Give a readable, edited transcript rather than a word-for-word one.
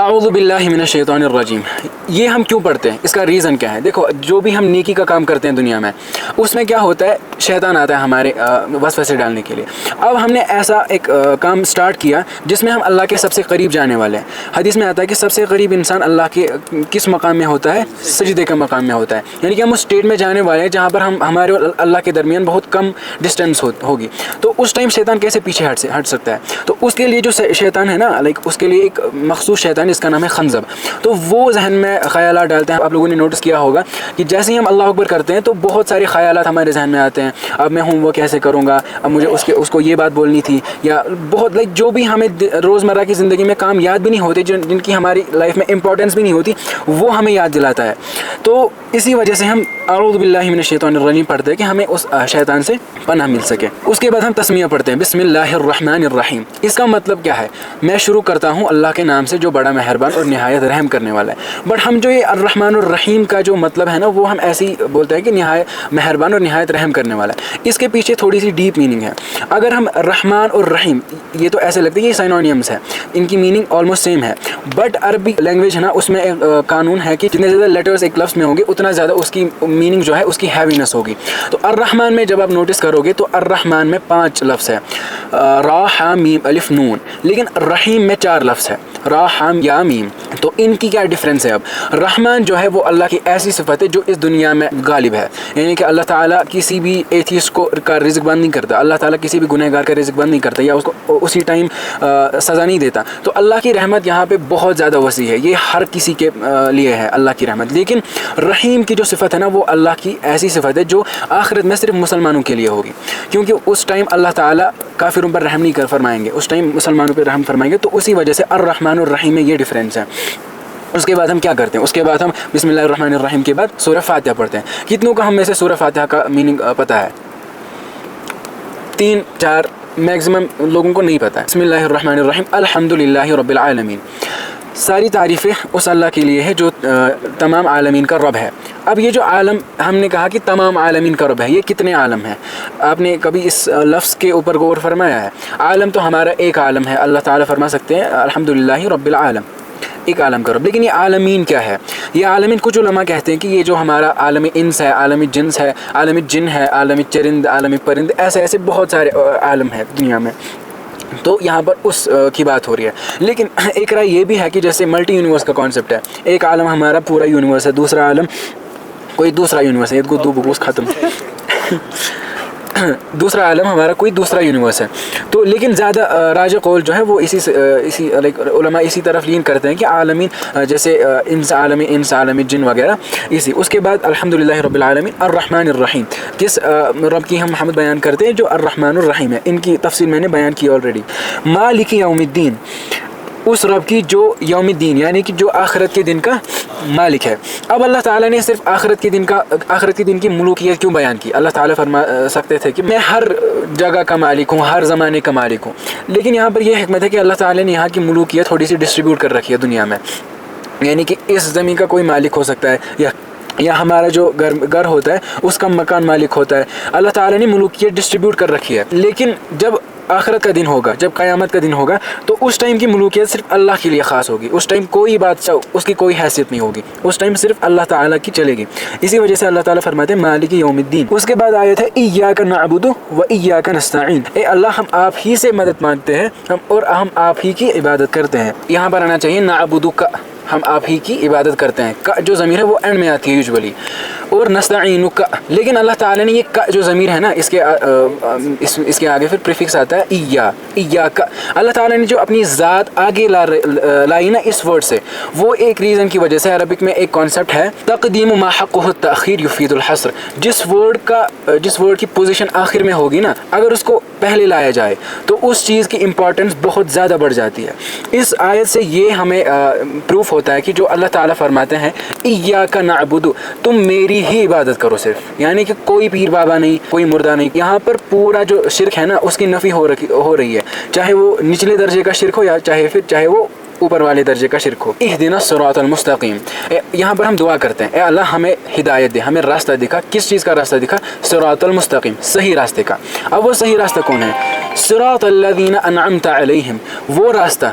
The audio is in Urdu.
اعوذ باللہ من الشیطان الرجیم. یہ ہم کیوں پڑھتے ہیں؟ اس کا ریزن کیا ہے؟ دیکھو، جو بھی ہم نیکی کا کام کرتے ہیں دنیا میں، اس میں کیا ہوتا ہے، شیطان آتا ہے ہمارے وسوسے ڈالنے کے لیے. اب ہم نے ایسا ایک کام سٹارٹ کیا جس میں ہم اللہ کے سب سے قریب جانے والے ہیں. حدیث میں آتا ہے کہ سب سے قریب انسان اللہ کے کس مقام میں ہوتا ہے؟ سجدے کے مقام میں ہوتا ہے. یعنی کہ ہم اس اسٹیٹ میں جانے والے ہیں جہاں پر ہمارے اور اللہ کے درمیان بہت کم ڈسٹینس ہوگی. تو اس ٹائم شیطان کیسے پیچھے ہٹ سکتا ہے؟ تو اس کے لیے جو شیطان ہے نا، اس کے لیے ایک مخصوص شیطان، اس کا نام ہے خنزب. تو وہ ذہن میں خیالات ڈالتے ہیں. آپ لوگوں نے نوٹس کیا ہوگا کہ جیسے ہی ہم اللہ اکبر کرتے ہیں تو بہت سارے خیالات ہمارے ذہن میں آتے ہیں. اب میں ہوں وہ کیسے کروں گا، اب مجھے اس کو یہ بات بولنی تھی، یا بہت جو بھی ہمیں روزمرہ کی زندگی میں کام یاد بھی نہیں ہوتے، جن کی ہماری لائف میں امپورٹنس بھی نہیں ہوتی، وہ ہمیں یاد دلاتا ہے. تو اسی وجہ سے ہم اعوذ باللہ من الشیطان الرجیم پڑھتے ہیں کہ ہمیں اس شیطان سے پناہ مل سکے. اس کے بعد ہم تسمیہ پڑھتے ہیں، بسم اللہ الرحمن الرحیم. اس کا مطلب کیا ہے؟ میں شروع کرتا ہوں اللہ کے نام سے جو بڑا مہربان اور نہایت رحم کرنے والا ہے. بٹ ہم جو یہ الرحمن الرحیم کا جو مطلب ہے نا، وہ ہم ایسے ہی بولتے ہیں کہ نہایت مہربان اور نہایت رحم کرنے والا ہے. اس کے پیچھے تھوڑی سی ڈیپ میننگ ہے. اگر ہم رحمان اور رحیم، یہ تو ایسے لگتے ہیں یہ سائنونیمس ہے، ان کی میننگ آلموسٹ سیم ہے. بٹ عربی لینگویج ہے نا، اس میں ایک قانون ہے کہ جتنے زیادہ لیٹرز ایک لفظ میں ہوں گے اتنا زیادہ اس کی میننگ جو ہے اس کی ہیوینس ہوگی. تو الرحمن میں جب آپ نوٹس کرو گے تو الرحمن میں 5 لفظ ہے، را ح میم الف نون. لیکن رحیم میں 4 لفظ ہے، را ح یا میم. تو ان کی کیا ڈفرینس ہے؟ اب رحمان جو ہے وہ اللہ کی ایسی صفت ہے جو اس دنیا میں غالب ہے. یعنی کہ اللہ تعالیٰ کسی بھی ایتھیسٹ کا رزق بند نہیں کرتا، اللہ تعالیٰ کسی بھی گنہگار کا رزق بند نہیں کرتا یا اس کو اسی ٹائم سزا نہیں دیتا. تو اللہ کی رحمت یہاں پہ بہت زیادہ وسیع ہے، یہ ہر کسی کے لیے ہے اللہ کی رحمت. لیکن رحیم کی جو صفت ہے نا، وہ اللہ کی ایسی صفت ہے جو آخرت میں صرف مسلمانوں کے لیے ہوگی. کیونکہ اس ٹائم اللہ تعالیٰ کافروں پر رحم نہیں فرمائیں گے، اس ٹائم مسلمانوں پر رحم فرمائیں گے. تو اسی وجہ سے الرحمن الرحیم میں یہ ڈفرینس ہے. اس کے بعد ہم کیا کرتے ہیں؟ اس کے بعد ہم بسم اللہ الرحمن الرحیم کے بعد سورہ فاتحہ پڑھتے ہیں. کتنوں کو ہم میں سے سورہ فاتحہ کا میننگ پتہ ہے؟ 3-4 میکسیمم لوگوں کو نہیں پتہ ہے. بسم اللہ الرحمن الرحیم الحمدللہ رب العالمین. ساری تعریفیں اس اللہ کے لیے ہے جو تمام عالمین کا رب ہے. اب یہ جو عالم ہم نے کہا کہ تمام عالمین کا رب ہے، یہ کتنے عالم ہیں؟ آپ نے کبھی اس لفظ کے اوپر غور فرمایا ہے؟ عالم تو ہمارا ایک عالم ہے، اللہ تعالیٰ فرما سکتے ہیں الحمدللہ رب العالم، ایک عالم کا رب. لیکن یہ عالمین کیا ہے؟ یہ عالمین کچھ علماء کہتے ہیں کہ یہ جو ہمارا عالم انس ہے، عالم جنس ہے، عالم جن ہے، عالم چرند، عالم پرند، ایسے بہت سارے عالم ہیں دنیا میں. تو یہاں پر اس کی بات ہو رہی ہے. لیکن ایک رائے یہ بھی ہے کہ جیسے ملٹی یونیورس کا کانسیپٹ ہے، ایک عالم ہمارا پورا یونیورس ہے، دوسرا عالم کوئی دوسرا یونیورس ہے، دو بگوس ختم دوسرا عالم ہمارا کوئی دوسرا یونیورس ہے. تو لیکن زیادہ راج قول جو ہے وہ اسی علماء اسی طرف لین کرتے ہیں کہ عالمین جیسے انس، عالم جن وغیرہ اسی. اس کے بعد الحمدللہ رب العالمین الرحمن الرحیم. کس رب کی ہم حمد بیان کرتے ہیں؟ جو الرحمن الرحیم ہے. ان کی تفصیل میں نے بیان کی آلریڈی. مالک یوم الدین، اس رب کی جو یوم الدین یعنی کہ جو آخرت کے دن کا مالک ہے. اب اللہ تعالیٰ نے صرف آخرت کے دن کی ملوکیت کیوں بیان کی؟ اللہ تعالیٰ فرما سکتے تھے کہ میں ہر جگہ کا مالک ہوں، ہر زمانے کا مالک ہوں. لیکن یہاں پر یہ حکمت ہے کہ اللہ تعالیٰ نے یہاں کی ملوکیت تھوڑی سی ڈسٹریبیوٹ کر رکھی ہے دنیا میں. یعنی کہ اس زمین کا کوئی مالک ہو سکتا ہے، یا ہمارا جو گھر ہوتا ہے اس کا مکان مالک ہوتا ہے. اللہ تعالیٰ نے ملوکیت ڈسٹریبیوٹ کر رکھی ہے. لیکن جب آخرت کا دن ہوگا، جب قیامت کا دن ہوگا، تو اس ٹائم کی ملوکیت صرف اللہ کے لیے خاص ہوگی. اس ٹائم کوئی بادشاہ، اس کی کوئی حیثیت نہیں ہوگی. اس ٹائم صرف اللہ تعالیٰ کی چلے گی. اسی وجہ سے اللہ تعالیٰ فرماتے ہیں مالک یوم الدین. اس کے بعد آیت ہے ایاک نعبد و ایاک نستعین. اے اللہ، ہم آپ ہی سے مدد مانگتے ہیں اور ہم آپ ہی کی عبادت کرتے ہیں. یہاں پر آنا چاہیے نعبدک، ہم آپ ہی کی عبادت کرتے ہیں. کا جو ضمیر ہے وہ اینڈ میں آتی ہے یوزولی. اور نستعینک، لیکن اللہ تعالیٰ نے یہ کا جو ضمیر ہے نا، اس کے آگے پھر پریفکس آتا ہے ایاک. اللہ تعالیٰ نے جو اپنی ذات آگے لائی نا اس ورڈ سے، وہ ایک ریزن کی وجہ سے. عربک میں ایک کانسیپٹ ہے تقدیم ما حقہ التأخیر یفید الحصر. جس ورڈ کی پوزیشن آخر میں ہوگی نا، اگر اس کو پہلے لایا جائے تو اس چیز کی امپورٹنس بہت زیادہ بڑھ جاتی ہے. اس آیت سے یہ ہمیں پروف ہوتا ہے کہ جو اللہ تعالیٰ فرماتے ہیں ایاک نعبد، تم میری ہی عبادت کرو صرف. یعنی کہ کوئی پیر بابا نہیں، کوئی مردہ نہیں. یہاں پر پورا جو شرک ہے نا اس کی نفی ہو رہی ہے، چاہے وہ نچلے درجے کا شرک ہو یا چاہے وہ اوپر والے درجے کا شرک ہو. اہدنا الصراط المستقیم. یہاں پر ہم دعا کرتے ہیں اے اللہ ہمیں ہدایت دے، ہمیں راستہ دکھا. کس چیز کا راستہ دکھا؟ صراط المستقیم، صحیح راستے کا. اب وہ صحیح راستہ کون ہے؟ صراط الذین انعمت علیہم، وہ راستہ